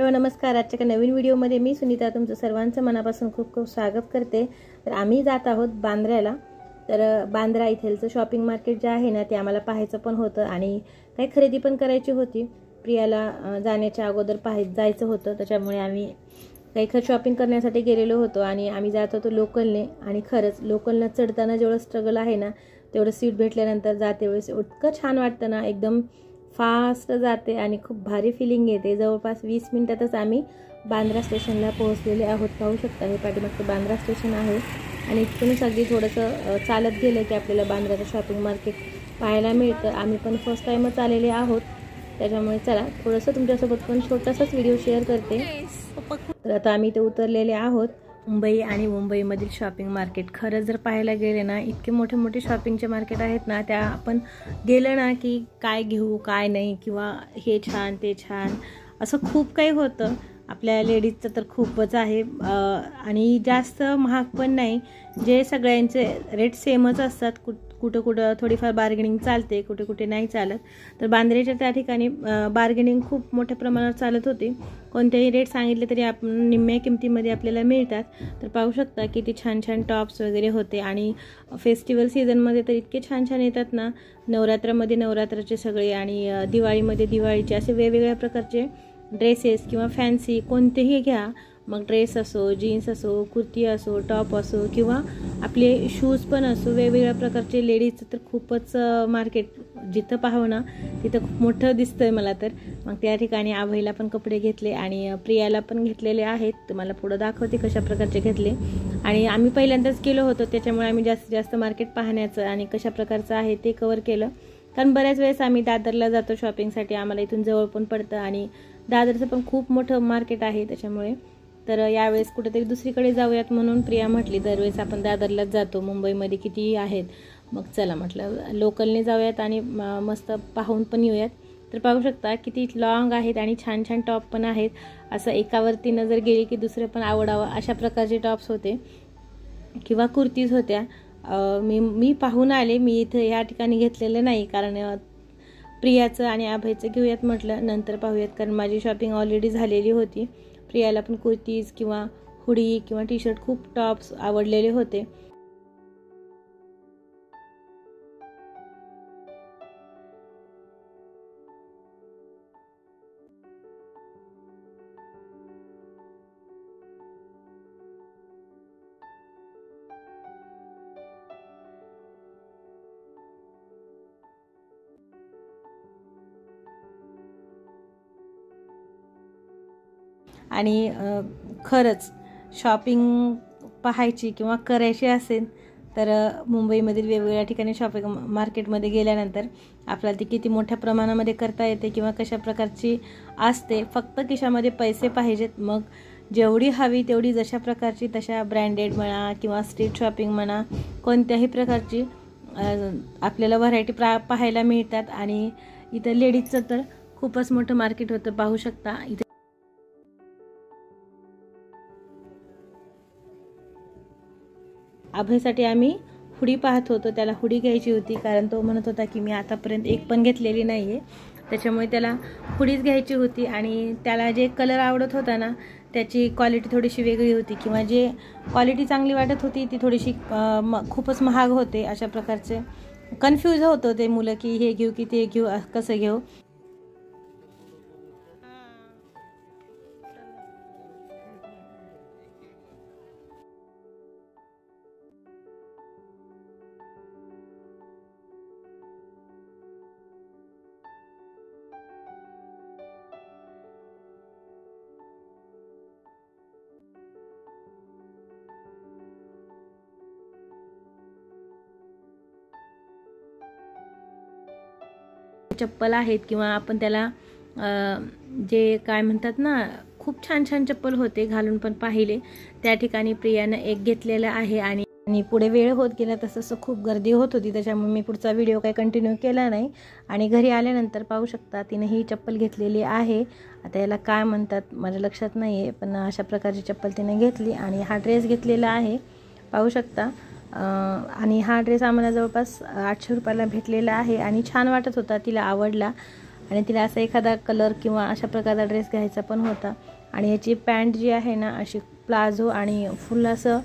नमस्कार। आजच्या एका नवीन व्हिडिओमध्ये मी सुनीता तुमचं सर्वांचं मनापासून खूप खूप स्वागत करते। तर आम्ही जात आहोत बांद्र्याला। तर बांद्रा इथलचं शॉपिंग मार्केट जे आहे ना ते आम्हाला पाहायचं पण होतं आणि काही खरेदी पण करायची होती। प्रियाला जाण्याच्या अगोदर जायचं होतं, त्याच्यामुळे आम्ही काही शॉपिंग करण्यासाठी गेलेलो होतो आणि आम्ही जात होतो लोकलने। आणि खरंच लोकलने चढताना जेवढं स्ट्रगल आहे ना तेवढं सीट भेटल्यानंतर जाते वेळेस इतकं छान वाटतं ना, एकदम फास्ट जाते आणि खूप भारी फिलिंग येते। जवळपास 20 मिनिटातच आम्ही बांद्रा स्टेशनला पोहोचलेले आहोत। पाहू शकता हे पाठीमागचं बांद्रा स्टेशन आहे आणि इथूनच अगदी थोडंसं चालत गेलं की आपल्याला बांद्राचं शॉपिंग मार्केट पाहायला मिळतं। आम्ही पण फर्स्ट टाइमच आलेले आहोत, त्याच्यामुळे चला थोडंसं तुमच्यासोबत पण छोटासाच व्हिडिओ शेअर करते। तर आता आम्ही इथे उतरलेले आहोत। मुंबई आणि मुंबईमधील शॉपिंग मार्केट खरंच जर पाहायला गेले ना इतके मोठे मोठे शॉपिंगचे मार्केट आहेत ना, त्या आपण गेलं ना की काय घेऊ काय नाही किंवा हे छान ते छान असं खूप काही होतं। आपल्या लेडीजचं तर खूपच आहे आणि जास्त महाग पण नाही, जे सगळ्यांचे रेट सेमच असतात। कुठं कुठं थोडीफार बार्गेनिंग चालते, कुठे कुठे नाही चालत। तर बांद्रेच्या त्या ठिकाणी बार्गेनिंग खूप मोठ्या प्रमाणावर चालत होती। कोणतेही रेट सांगितले तरी आपण निम्म्या किमतीमध्ये आपल्याला मिळतात। तर पाहू शकता किती छान छान टॉप्स वगैरे होते आणि फेस्टिवल सीझनमध्ये तर इतके छान छान येतात ना। नवरात्रामध्ये नवरात्राचे सगळे आणि दिवाळीमध्ये दिवाळीचे असे वेगवेगळ्या प्रकारचे ड्रेसेस किंवा फॅन्सी कोणतेही घ्या, मग ड्रेस असो, जीन्स असो, कुर्ती असो, टॉप असो किंवा आपले शूज पण असो, वेगवेगळ्या प्रकारचे लेडीजचं तर खूपच मार्केट जिथं पाहावं ना तिथं खूप मोठं दिसतंय मला। तर मग त्या ठिकाणी आभईला पण कपडे घेतले आणि प्रियाला पण घेतलेले आहेत। तुम्हाला पुढं दाखवते कशा प्रकारचे घेतले। आणि आम्ही पहिल्यांदाच गेलो होतो, त्याच्यामुळे आम्ही जास्तीत जास्त मार्केट पाहण्याचं आणि कशा प्रकारचं आहे ते कव्हर केलं। कारण बऱ्याच वेळेस आम्ही दादरला जातो शॉपिंगसाठी, आम्हाला इथून जवळ पण पडतं आणि दादरचं पण खूप मोठं मार्केट आहे त्याच्यामुळे। तर यावेळेस कुठेतरी दुसरीकडे जाऊयात म्हणून प्रिया म्हटली दरवेळेस आपण दादरलाच जातो, मुंबईमध्ये किती आहेत, मग चला म्हटलं लोकलने जाऊयात आणि मस्त पाहून पण येऊयात। तर पाहू शकता किती लॉंग आहेत आणि छान छान टॉप पण आहेत। असं एकावरती नजर गेली की दुसरं पण आवडावं अशा प्रकारचे टॉप्स होते किंवा कुर्तीज होत्या। मी पाहून आले, मी इथं या ठिकाणी घेतलेलं नाही कारण प्रियाचं आणि आभईचं घेऊयात म्हटलं नंतर पाहूयात, कारण माझी शॉपिंग ऑलरेडी झालेली होती। प्रियाला पण कुर्तीज किंवा हुडी किंवा टी शर्ट खूप टॉप्स आवडलेले होते। आणि खरंच शॉपिंग पाहायची किंवा करायची असेल तर मुंबईमधील वेगवेगळ्या ठिकाणी शॉपिंग मार्केटमध्ये गेल्यानंतर आपल्याला ती किती मोठ्या प्रमाणामध्ये करता येते किंवा कशा प्रकारची असते। फक्त खिशामध्ये पैसे पाहिजेत, मग जेवढी हवी तेवढी जशा प्रकारची तशा ब्रँडेड म्हणा किंवा स्ट्रीट शॉपिंग म्हणा कोणत्याही प्रकारची आपल्याला व्हरायटी पाहायला मिळतात। आणि इथं लेडीजचं तर खूपच मोठं मार्केट होतं, पाहू शकता। इथे आभईसाठी आम्ही हुडी पाहत होतो, त्याला हुडी घ्यायची होती कारण तो म्हणत होता की मी आतापर्यंत एक पण घेतलेली नाही आहे, त्याच्यामुळे त्याला हुडीच घ्यायची होती। आणि त्याला जे कलर आवडत होता ना त्याची क्वालिटी थोडीशी वेगळी होती किंवा जे क्वालिटी चांगली वाटत होती ती थोडीशी खूपच महाग होते। अशा प्रकारचे कन्फ्यूज होतं ते मुलं की हे घेऊ की ते घेऊ, कसं घेऊ। चप्पल आहेत किंवा आपण त्याला जे काय म्हणतात ना खूप छान छान चप्पल होते, घालून पण पाहिले। त्या ठिकाणी प्रियानं एक घेतलेलं आहे आणि पुढे वेळ होत गेला तसं खूप गर्दी होत होती, त्याच्यामुळे मी पुढचा व्हिडिओ काही कंटिन्यू केला नाही। आणि घरी आल्यानंतर पाहू शकता तिने ही चप्पल घेतलेली आहे, आता याला काय म्हणतात माझ्या लक्षात नाही आहे, पण अशा प्रकारची चप्पल तिने घेतली। आणि हा ड्रेस घेतलेला आहे पाहू शकता। आणि हा ड्रेस आम्हाला जवळपास 800 रुपयाला भेटलेला आहे आणि छान वाटत होता, तिला आवडला। आणि तिला असा एखादा कलर किंवा अशा प्रकारचा ड्रेस घ्यायचा पण होता. आणि याची पॅन्ट जी आहे ना अशी प्लाझो आणि फुल असं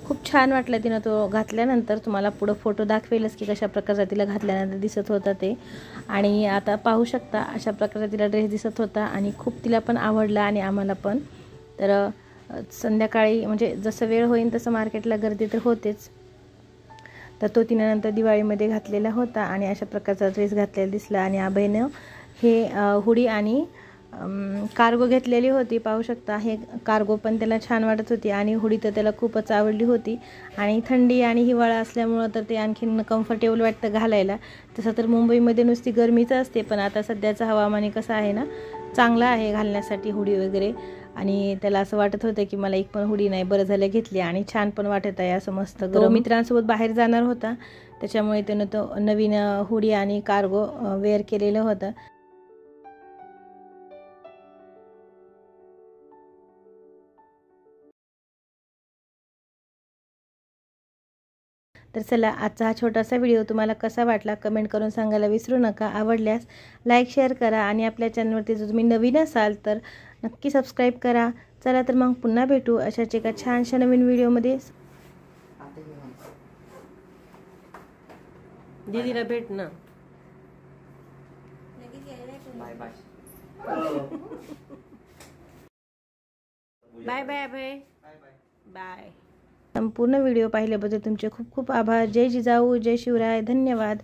खूप छान वाटलं तिनं तो घातल्यानंतर. तुम्हाला पुढं फोटो दाखवेलच की कशा प्रकारचा तिला घातल्यानंतर दिसत होता ते. आणि आता पाहू शकता अशा प्रकारे तिला ड्रेस दिसत होता आणि खूप तिला पण आवडला आणि आम्हाला पण. तर संध्याकाळी म्हणजे जसं वेळ होईल तसं मार्केटला गर्दी तर होतेच. तर तो तिने नंतर दिवाळीमध्ये घातलेला होता आणि अशा प्रकारचा ड्रेस घातलेला दिसला. आणि अभयनं हे हुडी आणि कार्गो घेतलेली होती. पाहू शकता हे कार्गो पण त्याला छान वाटत होती आणि हुडी तर त्याला खूपच आवडली होती. आणि थंडी आणि हिवाळा असल्यामुळं तर ते आणखीन कम्फर्टेबल वाटतं घालायला. तसं तर मुंबईमध्ये नुसती गरमीच असते, पण आता सध्याचं हवामान कसं आहे ना, चांगलं आहे घालण्यासाठी हुडी वगैरे. आणि त्याला असं वाटत होतं की मला एक पण हुडी नाही, बरं झालं घेतली आणि छान पण वाटत आहे असं मस्त. तो मित्रांसोबत बाहेर जाणार होता त्याच्यामुळे त्यानं तो नवीन हुडी आणि कार्गो वेअर केलेलं होतं. तर चला, आजचा हा छोटासा व्हिडिओ तुम्हाला कसा वाटला कमेंट करून सांगायला विसरू नका. आवडल्यास लाईक शेअर करा आणि आपल्या चॅनलवरती जर तुम्ही नवीन असाल तर नक्की सबस्क्राईब करा. चला तर मग पुन्हा भेटू अशाच एका छानशा नवीन व्हिडिओमध्ये. दीदीला भेट ना. Bye bye bye bye bye bye. संपूर्ण व्हिडिओ पाहिल्याबद्दल तुमचे खूप खूप आभार. जय जिजाऊ, जय शिवराय, धन्यवाद.